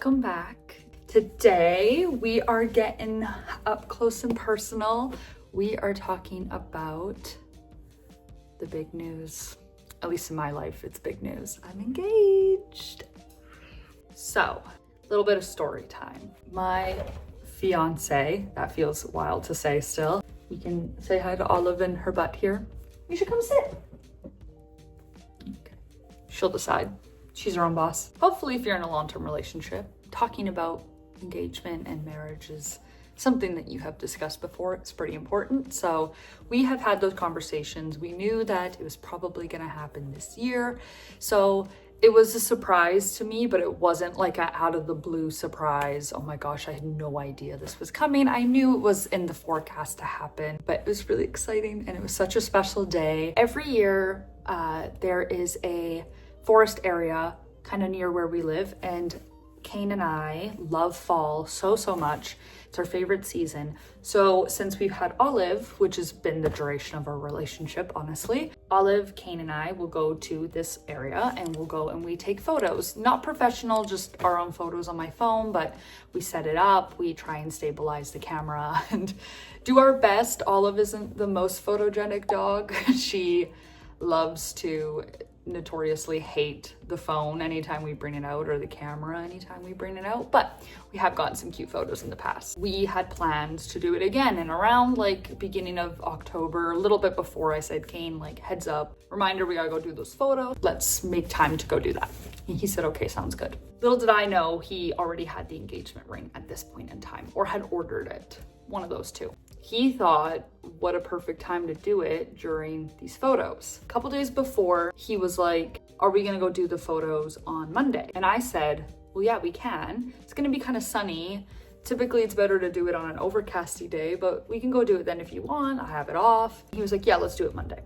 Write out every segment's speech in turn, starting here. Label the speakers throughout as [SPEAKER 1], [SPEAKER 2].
[SPEAKER 1] welcome back. Today we are getting up close and personal. We are talking about the big news. At least in my life, it's big news. I'm engaged. So, a little bit of story time. My fiance, that feels wild to say still. We can say hi to Olive and her butt here. You should come sit. Okay. She'll decide. She's her own boss. Hopefully, if you're in a long-term relationship, talking about engagement and marriage is something that you have discussed before. It's pretty important. So we have had those conversations. We knew that it was probably gonna happen this year. So it was a surprise to me, but it wasn't like an out of the blue surprise. Oh my gosh, I had no idea this was coming. I knew it was in the forecast to happen, but it was really exciting and it was such a special day. Every year, there is a forest area kind of near where we live, and Kane and I love fall so much. It's our favorite season. So since we've had Olive, which has been the duration of our relationship, honestly, Olive, Kane and I will go to this area and we'll go and we take photos. Not professional, just our own photos on my phone, but we set it up, we try and stabilize the camera and do our best. Olive isn't the most photogenic dog. She loves to notoriously hate the phone anytime we bring it out, or the camera anytime we bring it out, but we have gotten some cute photos in the past. We had plans to do it again, and around like beginning of October, a little bit before, I said, Kane, like, heads up, reminder, we gotta go do those photos. Let's make time to go do that. And he said, okay, sounds good. Little did I know he already had the engagement ring at this point in time, or had ordered it, one of those two. He thought, what a perfect time to do it during these photos. A couple days before, he was like, are we gonna go do the photos on Monday? And I said, well, yeah, we can. It's gonna be kind of sunny. Typically, it's better to do it on an overcasty day, but we can go do it then if you want. I have it off. He was like, yeah, let's do it Monday.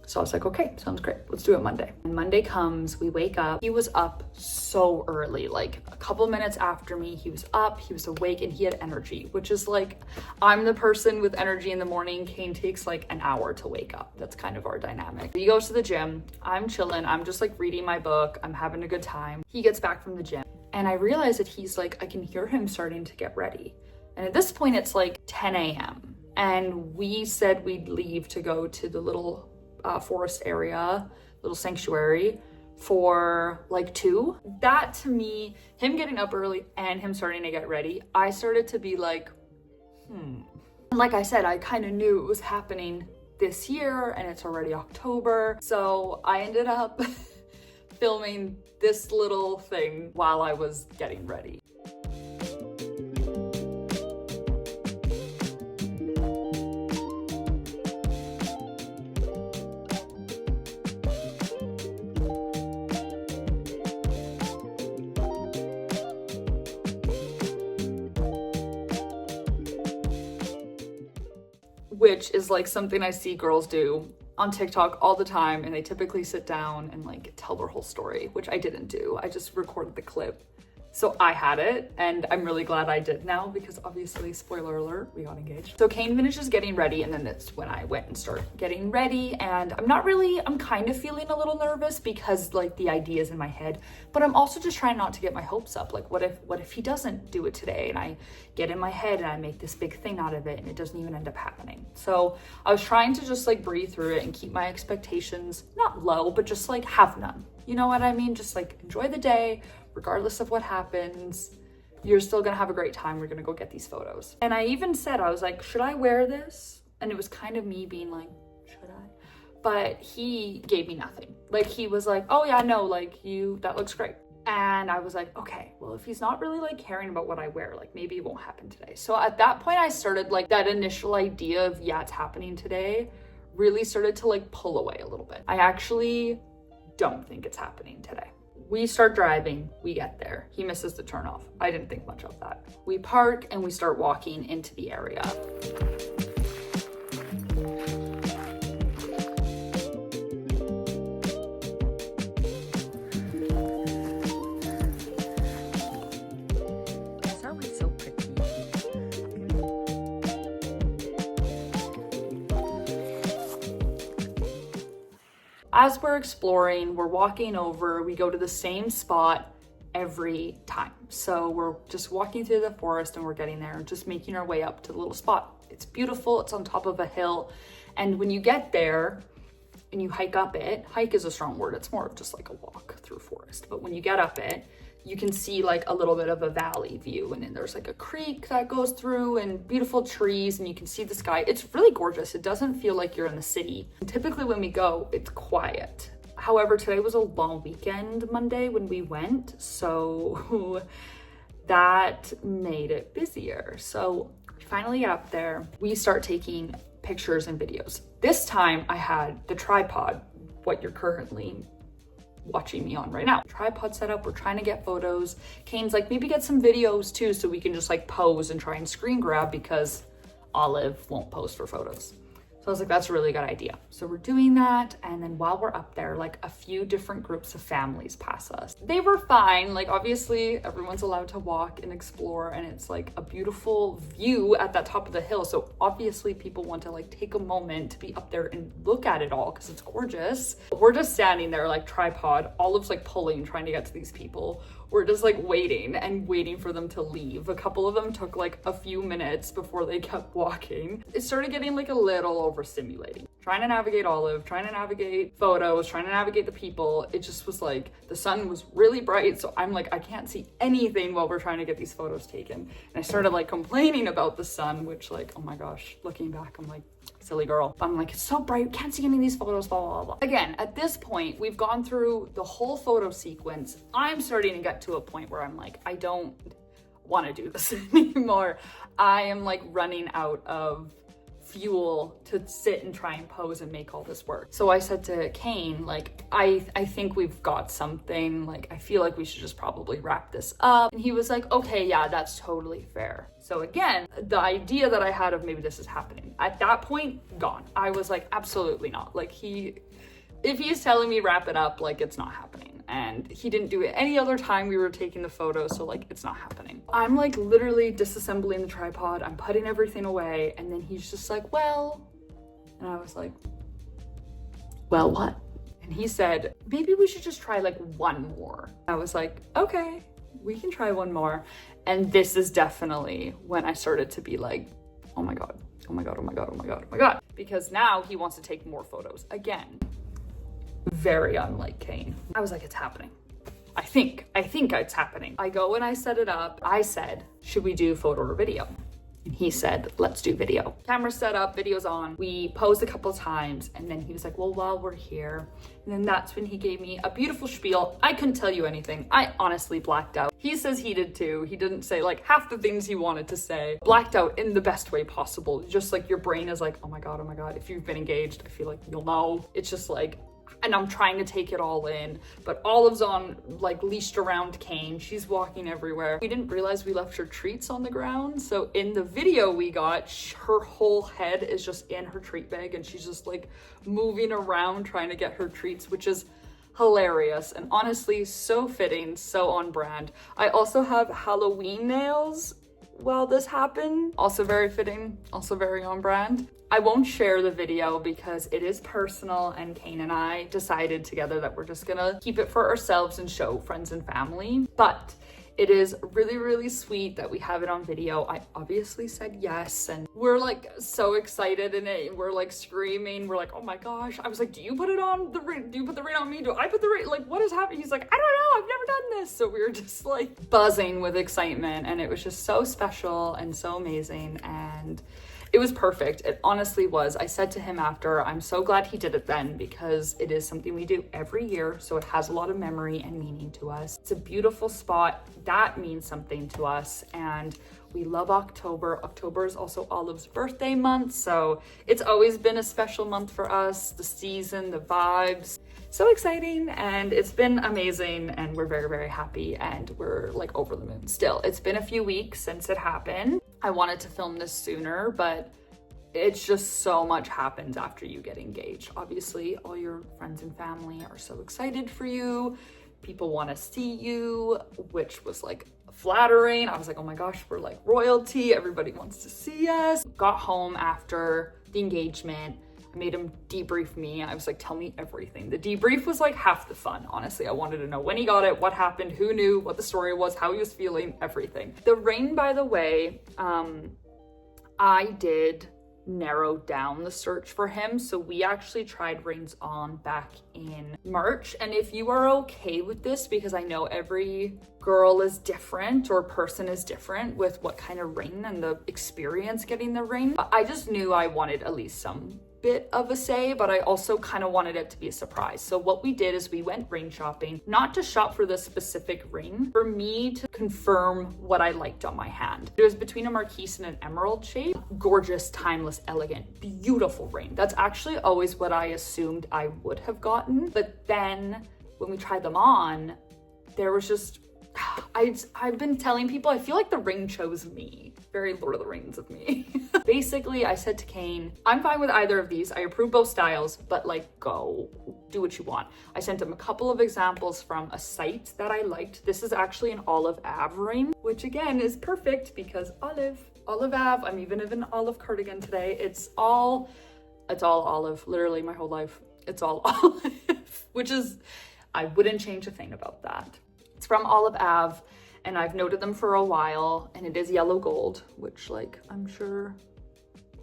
[SPEAKER 1] So I was like, okay, sounds great. Let's do it Monday. And Monday comes, we wake up. He was up so early, like a couple minutes after me. He was up, he was awake, and he had energy, which is like, I'm the person with energy in the morning. Kane takes like an hour to wake up. That's kind of our dynamic. He goes to the gym. I'm chilling. I'm just like reading my book. I'm having a good time. He gets back from the gym and I realize that he's like, I can hear him starting to get ready. And at this point, it's like 10 a.m. And we said we'd leave to go to the little forest area, little sanctuary for like 2. That to me, him getting up early and him starting to get ready, I started to be like, And like I said, I kind of knew it was happening this year and it's already October. So I ended up filming this little thing while I was getting ready. Which is like something I see girls do on TikTok all the time, and they typically sit down and like tell their whole story, which I didn't do. I just recorded the clip. So I had it, and I'm really glad I did now because obviously, spoiler alert, we got engaged. So Kane finishes getting ready, and then that's when I went and started getting ready. And I'm kind of feeling a little nervous because like the idea is in my head, but I'm also just trying not to get my hopes up. Like what if he doesn't do it today and I get in my head and I make this big thing out of it and it doesn't even end up happening. So I was trying to just like breathe through it and keep my expectations not low, but just like have none. You know what I mean? Just like enjoy the day. Regardless of what happens, you're still gonna have a great time. We're gonna go get these photos. And I even said, I was like, should I wear this? And it was kind of me being like, should I? But he gave me nothing. Like he was like, oh yeah, no, like that looks great. And I was like, okay, well, if he's not really like caring about what I wear, like maybe it won't happen today. So at that point I started like that initial idea of, yeah, it's happening today, really started to like pull away a little bit. I actually don't think it's happening today. We start driving, we get there. He misses the turnoff. I didn't think much of that. We park and we start walking into the area. It's always so pretty. As we're exploring, we're walking over, we go to the same spot every time. So we're just walking through the forest and we're getting there and just making our way up to the little spot. It's beautiful. It's on top of a hill. And when you get there and you hike up it, hike is a strong word. It's more of just like a walk through forest. But when you get up it, you can see like a little bit of a valley view, and then there's like a creek that goes through and beautiful trees, and you can see the sky. It's really gorgeous. It doesn't feel like you're in the city. And typically when we go, it's quiet. However, today was a long weekend, Monday, when we went, so that made it busier. So we finally get up there. We start taking pictures and videos. This time I had the tripod, what you're currently watching me on right now. Tripod set up, we're trying to get photos. Kane's like, maybe get some videos too, so we can just like pose and try and screen grab, because Olive won't pose for photos. So I was like, that's a really good idea. So we're doing that. And then while we're up there, like a few different groups of families pass us. They were fine. Like obviously everyone's allowed to walk and explore, and it's like a beautiful view at that top of the hill. So obviously people want to like take a moment to be up there and look at it all because it's gorgeous. We're just standing there like tripod. Olive's like pulling, trying to get to these people. We're just like waiting for them to leave. A couple of them took like a few minutes before they kept walking. It started getting like a little overstimulating. Trying to navigate Olive, trying to navigate photos, trying to navigate the people. It just was like, the sun was really bright. So I'm like, I can't see anything while we're trying to get these photos taken. And I started like complaining about the sun, which like, oh my gosh, looking back, I'm like, silly girl. I'm like, it's so bright, can't see any of these photos, blah, blah, blah. Again, at this point, we've gone through the whole photo sequence. I'm starting to get to a point where I'm like, I don't want to do this anymore. I am like running out of fuel to sit and try and pose and make all this work. So I said to Kane, like, I think we've got something. Like, I feel like we should just probably wrap this up. And he was like, okay, yeah, that's totally fair. So again, the idea that I had of maybe this is happening, at that point, gone. I was like, absolutely not. Like if he's telling me wrap it up, like it's not happening. And he didn't do it any other time we were taking the photo, so like it's not happening. I'm like literally disassembling the tripod, I'm putting everything away, and then he's just like, well, and I was like, well, what? And he said, maybe we should just try like one more. I was like, okay, we can try one more. And this is definitely when I started to be like, oh my God, oh my God, oh my God, oh my God, oh my God. Because now he wants to take more photos again. Very unlike Kane. I was like, it's happening. I think it's happening. I go and I set it up. I said, should we do photo or video? And he said, let's do video. Camera set up, video's on. We posed a couple times, and then he was like, well, while we're here. And then that's when he gave me a beautiful spiel. I couldn't tell you anything. I honestly blacked out. He says he did too. He didn't say like half the things he wanted to say. Blacked out in the best way possible. Just like your brain is like, oh my God, oh my God. If you've been engaged, I feel like you'll know. It's just like, and I'm trying to take it all in, but Olive's on like leashed around Kane. She's walking everywhere. We didn't realize we left her treats on the ground. So in the video we got, her whole head is just in her treat bag, and she's just like moving around trying to get her treats, which is hilarious and honestly so fitting, so on brand. I also have Halloween nails while this happened. Also very fitting, also very on brand. I won't share the video because it is personal, and Kane and I decided together that we're just gonna keep it for ourselves and show friends and family. But it is really, really sweet that we have it on video. I obviously said yes, and we're like so excited in it. We're like screaming. We're like, oh my gosh. I was like, do you put it on the ring? Do you put the ring on me? Do I put the ring? Like, what is happening? He's like, I don't know. I've never done this. So we were just like buzzing with excitement, and it was just so special and so amazing. And it was perfect. It honestly was. I said to him after, I'm so glad he did it then, because it is something we do every year. So it has a lot of memory and meaning to us. It's a beautiful spot. That means something to us. And we love October. October is also Olive's birthday month. So it's always been a special month for us. The season, the vibes. So exciting, and it's been amazing, and we're very, very happy, and we're like over the moon still. It's been a few weeks since it happened. I wanted to film this sooner, but it's just so much happens after you get engaged. Obviously, all your friends and family are so excited for you. People want to see you, which was like flattering. I was like, oh my gosh, we're like royalty. Everybody wants to see us. Got home after the engagement. I made him debrief me. I was like, tell me everything. The debrief was like half the fun, honestly. I wanted to know when he got it, what happened, who knew, what the story was, how he was feeling, everything. The ring, by the way, I did narrow down the search for him. So we actually tried rings on back in March. And if you are okay with this, because I know every girl is different or person is different with what kind of ring and the experience getting the ring, I just knew I wanted at least some bit of a say, but I also kind of wanted it to be a surprise. So what we did is we went ring shopping, not to shop for the specific ring, for me to confirm what I liked on my hand. It was between a marquise and an emerald shape. Gorgeous, timeless, elegant, beautiful ring. That's actually always what I assumed I would have gotten. But then when we tried them on, there was just, I've been telling people, I feel like the ring chose me. Very Lord of the Rings of me. Basically, I said to Kane, I'm fine with either of these. I approve both styles, but like, go do what you want. I sent him a couple of examples from a site that I liked. This is actually an olive Ave ring, which again is perfect because olive Ave. I'm even in an olive cardigan today. It's all olive. Literally my whole life. It's all olive, which is, I wouldn't change a thing about that. It's from Olive Ave, and I've noted them for a while, and it is yellow gold, which like I'm sure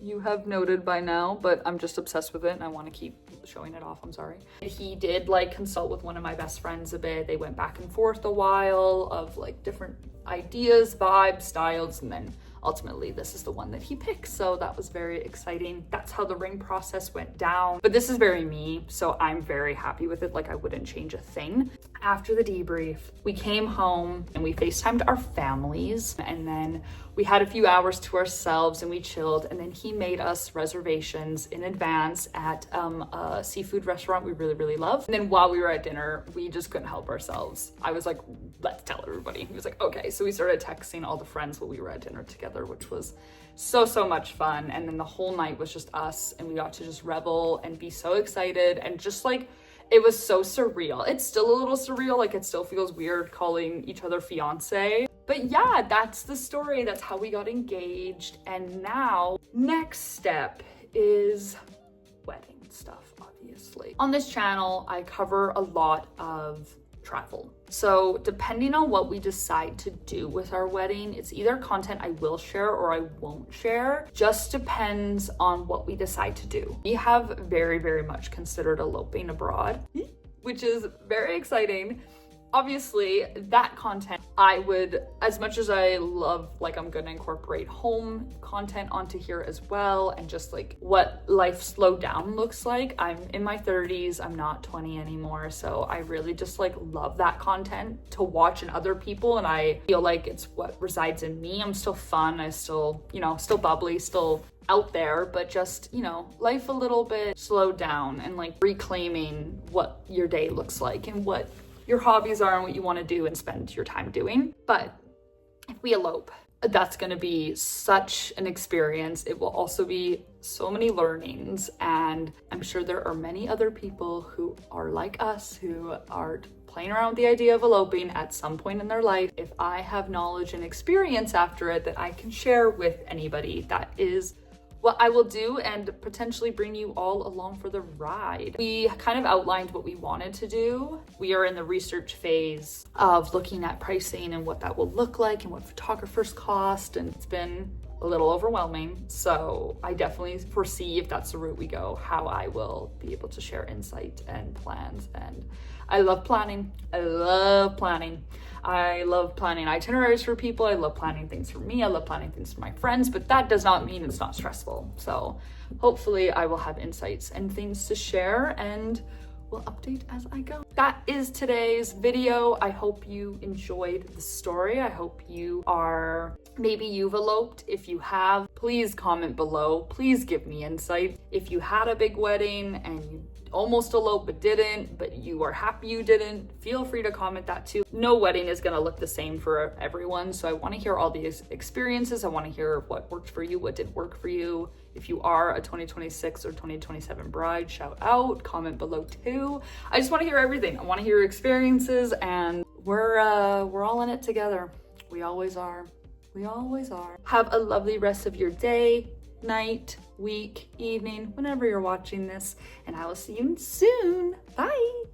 [SPEAKER 1] you have noted by now, but I'm just obsessed with it and I want to keep showing it off. I'm sorry. He did like consult with one of my best friends a bit. They went back and forth a while of like different ideas, vibes, styles, and then ultimately this is the one that he picked. So that was very exciting. That's how the ring process went down. But this is very me, so I'm very happy with it. Like I wouldn't change a thing. After the debrief, we came home and we FaceTimed our families, and then we had a few hours to ourselves and we chilled, and then he made us reservations in advance at a seafood restaurant we really, really love. And then while we were at dinner, we just couldn't help ourselves. I was like, let's tell everybody. He was like, okay. So we started texting all the friends while we were at dinner together, which was so much fun. And then the whole night was just us, and we got to just revel and be so excited, and just like, it was so surreal. It's still a little surreal. Like it still feels weird calling each other fiance. But yeah, that's the story. That's how we got engaged. And now, next step is wedding stuff, obviously. On this channel, I cover a lot of travel. So depending on what we decide to do with our wedding, it's either content I will share or I won't share. Just depends on what we decide to do. We have very much considered eloping abroad, which is very exciting. Obviously, that content I would, as much as I love, like I'm gonna incorporate home content onto here as well, and just like what life slowed down looks like. I'm in my 30s, I'm not 20 anymore, so I really just like love that content to watch in other people, and I feel like it's what resides in me. I'm still fun, I still, still bubbly, still out there, but just, life a little bit slowed down, and like reclaiming what your day looks like and what your hobbies are and what you want to do and spend your time doing. But if we elope, that's going to be such an experience. It will also be so many learnings, and I'm sure there are many other people who are like us, who are playing around with the idea of eloping at some point in their life. If I have knowledge and experience after it that I can share with anybody, that is what I will do, and potentially bring you all along for the ride. We kind of outlined what we wanted to do. We are in the research phase of looking at pricing and what that will look like and what photographers cost, and it's been a little overwhelming. So I definitely foresee, if that's the route we go, how I will be able to share insight and plans. And I love planning. I love planning itineraries for people. I love planning things for me. I love planning things for my friends, but that does not mean it's not stressful. So hopefully I will have insights and things to share, and we'll update as I go. That is today's video. I hope you enjoyed the story. I hope maybe you've eloped. If you have, please comment below. Please give me insight. If you had a big wedding and you almost eloped but didn't, but you are happy you didn't, feel free to comment that too. No wedding is gonna look the same for everyone, so I want to hear all these experiences. I want to hear what worked for you, what didn't work for you. If you are a 2026 or 2027 bride, shout out, comment below too. I just want to hear everything. I want to hear your experiences, and we're all in it together. We always are. We always are. Have a lovely rest of your day. night, week, evening, whenever you're watching this, and I will see you soon. Bye.